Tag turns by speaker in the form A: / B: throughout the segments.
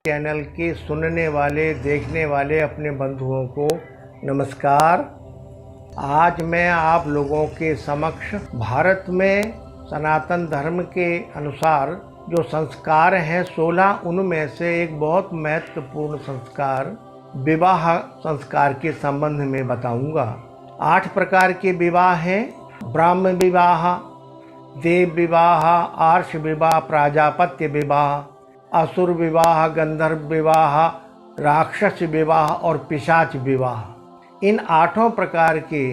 A: Channel के सुनने वाले, देखने वाले अपने बंधुओं को नमस्कार। आज मैं आप लोगों के समक्ष भारत में सनातन धर्म के अनुसार जो संस्कार हैं 16, उनमें से एक बहुत महत्वपूर्ण संस्कार विवाह संस्कार के संबंध में बताऊंगा। 8 प्रकार के विवाह हैं। ब्राह्म विवाह, देव विवाह, आर्ष विवाह, प्राजापत्य विवाह, असुर विवाह, गंधर्व विवाह, राक्षस विवाह और पिशाच विवाह। इन 8 प्रकार के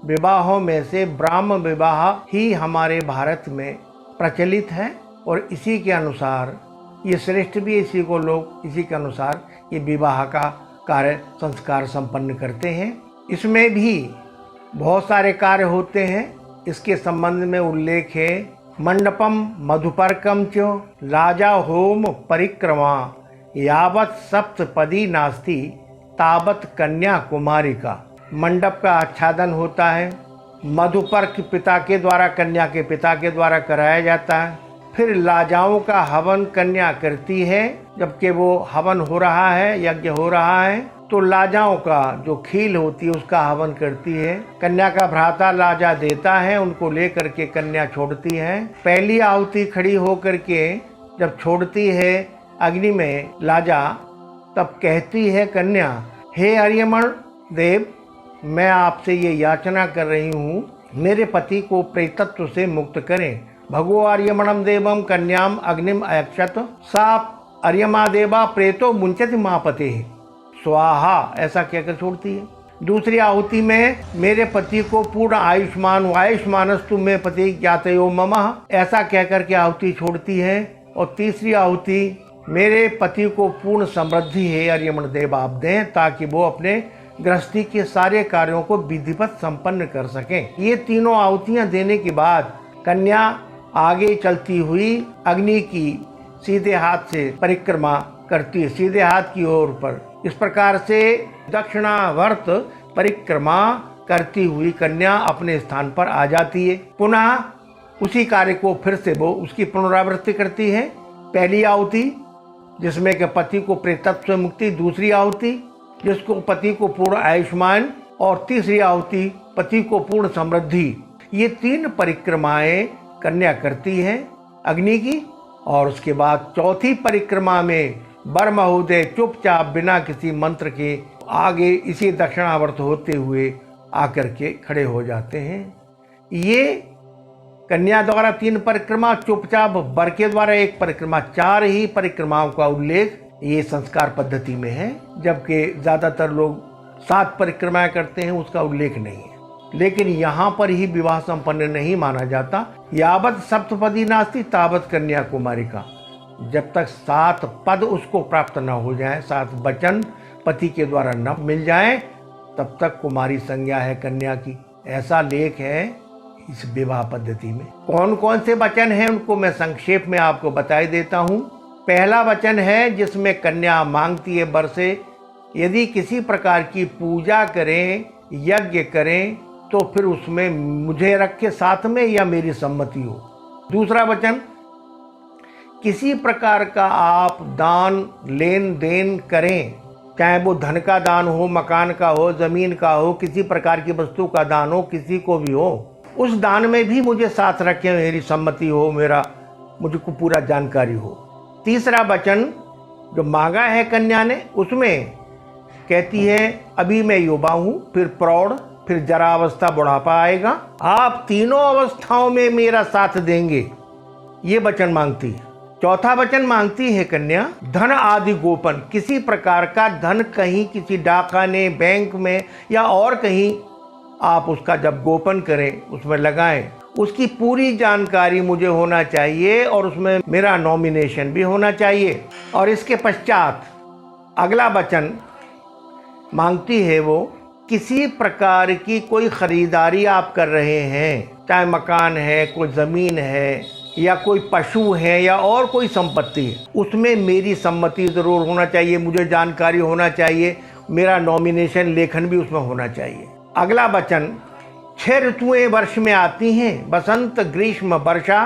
A: विवाहों में से ब्राह्म विवाह ही हमारे भारत में प्रचलित है और इसी के अनुसार ये श्रेष्ठ भी, इसी को लोग इसी के अनुसार ये विवाह का कार्य संस्कार संपन्न करते हैं। इसमें भी बहुत सारे कार्य होते हैं। इसके संबंध में उल्लेख है मंडपम मधुपर्कम च राजा होम परिक्रमा यावत सप्तपदी नास्ति तावत कन्या कुमारिका। मंडप का आच्छादन होता है, मधुपर्क पिता के द्वारा, कन्या के पिता के द्वारा कराया जाता है। फिर लाजाओं का हवन कन्या करती है। जबकि वो हवन हो रहा है, यज्ञ हो रहा है, तो लाजाओं का जो खील होती है उसका हवन करती है। कन्या का भ्राता लाजा देता है, उनको लेकर के कन्या छोड़ती है। पहली आहुति खड़ी होकर के जब छोड़ती है अग्नि में लाजा, तब कहती है कन्या, हे आर्यमन देव, मैं आपसे ये याचना कर रही हूँ, मेरे पति को प्रेतत्व से मुक्त करें। भगो आर्यमणम देवम कन्याम अग्निम अयक्षत सा आर्यमा देवा प्रेतो मुंचति मापते स्वाहा, ऐसा कहकर छोड़ती है। दूसरी आहुति में मेरे पति को पूर्ण आयुष्मान आयुष्मानस्तु में पति ज्ञातयो मम, ऐसा कहकर के आहुति छोड़ती है। और तीसरी आहुति, मेरे पति को पूर्ण समृद्धि है आर्यमन देव आप दें, ताकि वो अपने गृहस्थी के सारे कार्यों को विधिवत संपन्न कर सकें। ये तीनों आहुतियां देने के बाद कन्या आगे चलती हुई अग्नि की सीधे हाथ से परिक्रमा करती है, सीधे हाथ की ओर पर। इस प्रकार से दक्षिणावर्त परिक्रमा करती हुई कन्या अपने स्थान पर आ जाती है। पुनः उसी कार्य को फिर से वो उसकी पुनरावृत्ति करती है। पहली आहुति जिसमें कि पति को प्रेतत्व से मुक्ति, दूसरी आहुति जिसको पति को पूर्ण आयुष्मान, और तीसरी आहुति पति को पूर्ण समृद्धि। ये 3 परिक्रमाएं कन्या करती है अग्नि की। और उसके बाद चौथी परिक्रमा में वर महोदय चुपचाप बिना किसी मंत्र के आगे इसी दक्षिणावर्त होते हुए आकर के खड़े हो जाते हैं। ये कन्या द्वारा 3 परिक्रमा, चुपचाप वर के द्वारा 1 परिक्रमा, 4 ही परिक्रमाओं का उल्लेख ये संस्कार पद्धति में है। जबकि ज़्यादातर लोग 7 परिक्रमाएं करते हैं, उसका उल्लेख नहीं है। लेकिन यहाँ पर ही विवाह संपन्न नहीं माना जाता। यावत सप्तपदी नास्ति तावत कन्या कुमारिका। जब तक 7 पद उसको प्राप्त न हो जाए, 7 वचन पति के द्वारा न मिल जाए, तब तक कुमारी संज्ञा है कन्या की। ऐसा लेख है इस विवाह पद्धति में। कौन कौन से वचन हैं उनको मैं संक्षेप में आपको बताई देता हूँ। पहला वचन है जिसमें कन्या मांगती है वर से, यदि किसी प्रकार की पूजा करें, यज्ञ करें, तो फिर उसमें मुझे रखे साथ में या मेरी सम्मति हो। दूसरा वचन, किसी प्रकार का आप दान लेन देन करें, चाहे वो धन का दान हो, मकान का हो, जमीन का हो, किसी प्रकार की वस्तु का दान हो, किसी को भी हो, उस दान में भी मुझे साथ रखें, मेरी सम्मति हो, मुझको पूरा जानकारी हो। तीसरा वचन जो मांगा है कन्या ने, उसमें कहती है अभी मैं युवा हूँ, फिर प्रौढ़, फिर जरावस्था, बुढ़ापा आएगा, आप तीनों अवस्थाओं में मेरा साथ देंगे, ये वचन मांगती है। चौथा वचन मांगती है कन्या धन आदि गोपन, किसी प्रकार का धन कहीं किसी डाकखाने, बैंक में या और कहीं आप उसका जब गोपन करें, उसमें लगाएं, उसकी पूरी जानकारी मुझे होना चाहिए और उसमें मेरा नॉमिनेशन भी होना चाहिए। और इसके पश्चात अगला वचन मांगती है वो, किसी प्रकार की कोई खरीदारी आप कर रहे हैं, चाहे मकान है, कोई ज़मीन है, या कोई पशु है, या और कोई संपत्ति है, उसमें मेरी सम्मति ज़रूर होना चाहिए, मुझे जानकारी होना चाहिए, मेरा नॉमिनेशन लेखन भी उसमें होना चाहिए। अगला वचन, 6 ऋतुएं वर्ष में आती हैं, बसंत, ग्रीष्म, वर्षा,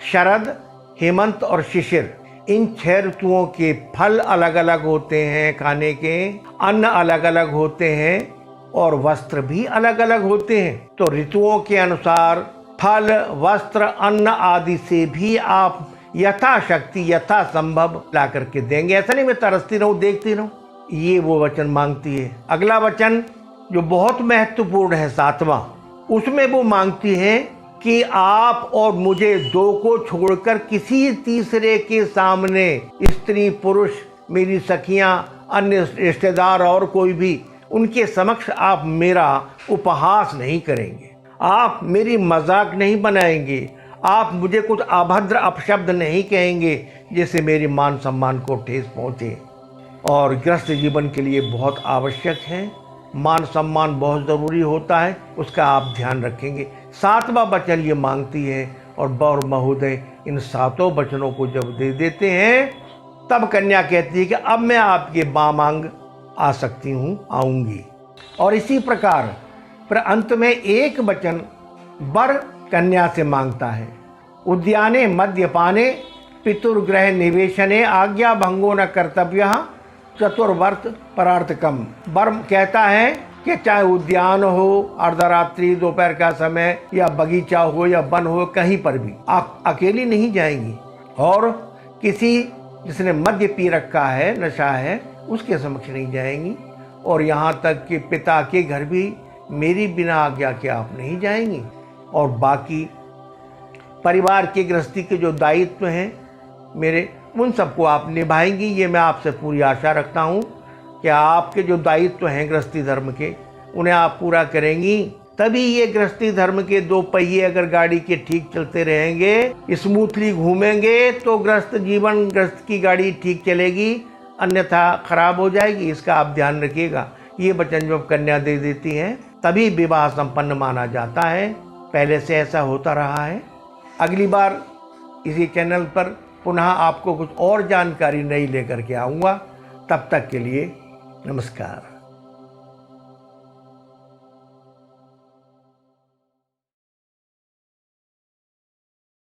A: शरद, हेमंत और शिशिर। इन 6 ऋतुओं के फल अलग अलग होते हैं, खाने के अन्न अलग अलग होते हैं और वस्त्र भी अलग अलग होते हैं। तो ऋतुओं के अनुसार फल, वस्त्र, अन्न आदि से भी आप यथाशक्ति यथासंभव ला करके देंगे। ऐसा नहीं मैं तरसती रहूं, देखती रहूं। ये वो वचन मांगती है। अगला वचन जो बहुत महत्वपूर्ण है 7वां, उसमें वो मांगती है कि आप और मुझे 2 को छोड़कर किसी तीसरे के सामने, स्त्री पुरुष, मेरी सखियां, अन्य रिश्तेदार और कोई भी, उनके समक्ष आप मेरा उपहास नहीं करेंगे, आप मेरी मजाक नहीं बनाएंगे, आप मुझे कुछ अभद्र अपशब्द नहीं कहेंगे जिससे मेरी मान सम्मान को ठेस पहुँचे। और गृहस्थ जीवन के लिए बहुत आवश्यक है, मान सम्मान बहुत ज़रूरी होता है, उसका आप ध्यान रखेंगे। 7वां वचन ये मांगती है और वर महोदय इन 7 वचनों को जब दे देते हैं तब कन्या कहती है कि अब मैं आपके बामांग आ सकती हूँ, आऊँगी। और इसी प्रकार फिर अंत में एक वचन वर कन्या से मांगता है, उद्याने मद्यपाने पितुर्गृह निवेशने आज्ञा भंगो न कर्तव्य चतुर्वर्त परार्थकम। वर कहता है कि चाहे उद्यान हो, अर्धरात्रि, दोपहर का समय, या बगीचा हो या वन हो, कहीं पर भी आप अकेली नहीं जाएंगी और किसी जिसने मद्य पी रखा है, नशा है, उसके समक्ष नहीं जाएंगी। और यहाँ तक कि पिता के घर भी मेरी बिना आज्ञा के आप नहीं जाएंगी। और बाकी परिवार के गृहस्थी के जो दायित्व हैं मेरे, उन सबको आप निभाएंगी। ये मैं आपसे पूरी आशा रखता हूँ कि आपके जो दायित्व हैं गृहस्थी धर्म के, उन्हें आप पूरा करेंगी। तभी ये गृहस्थी धर्म के 2 पहिए अगर गाड़ी के ठीक चलते रहेंगे, स्मूथली घूमेंगे, तो गृहस्थ जीवन, गृहस्थ की गाड़ी ठीक चलेगी, अन्यथा खराब हो जाएगी। इसका आप ध्यान रखिएगा। ये वचन जब कन्या दे देती है तभी विवाह संपन्न माना जाता है। पहले से ऐसा होता रहा है। अगली बार इसी चैनल पर पुनः आपको कुछ और जानकारी नई लेकर के आऊँगा। तब तक के लिए नमस्कार।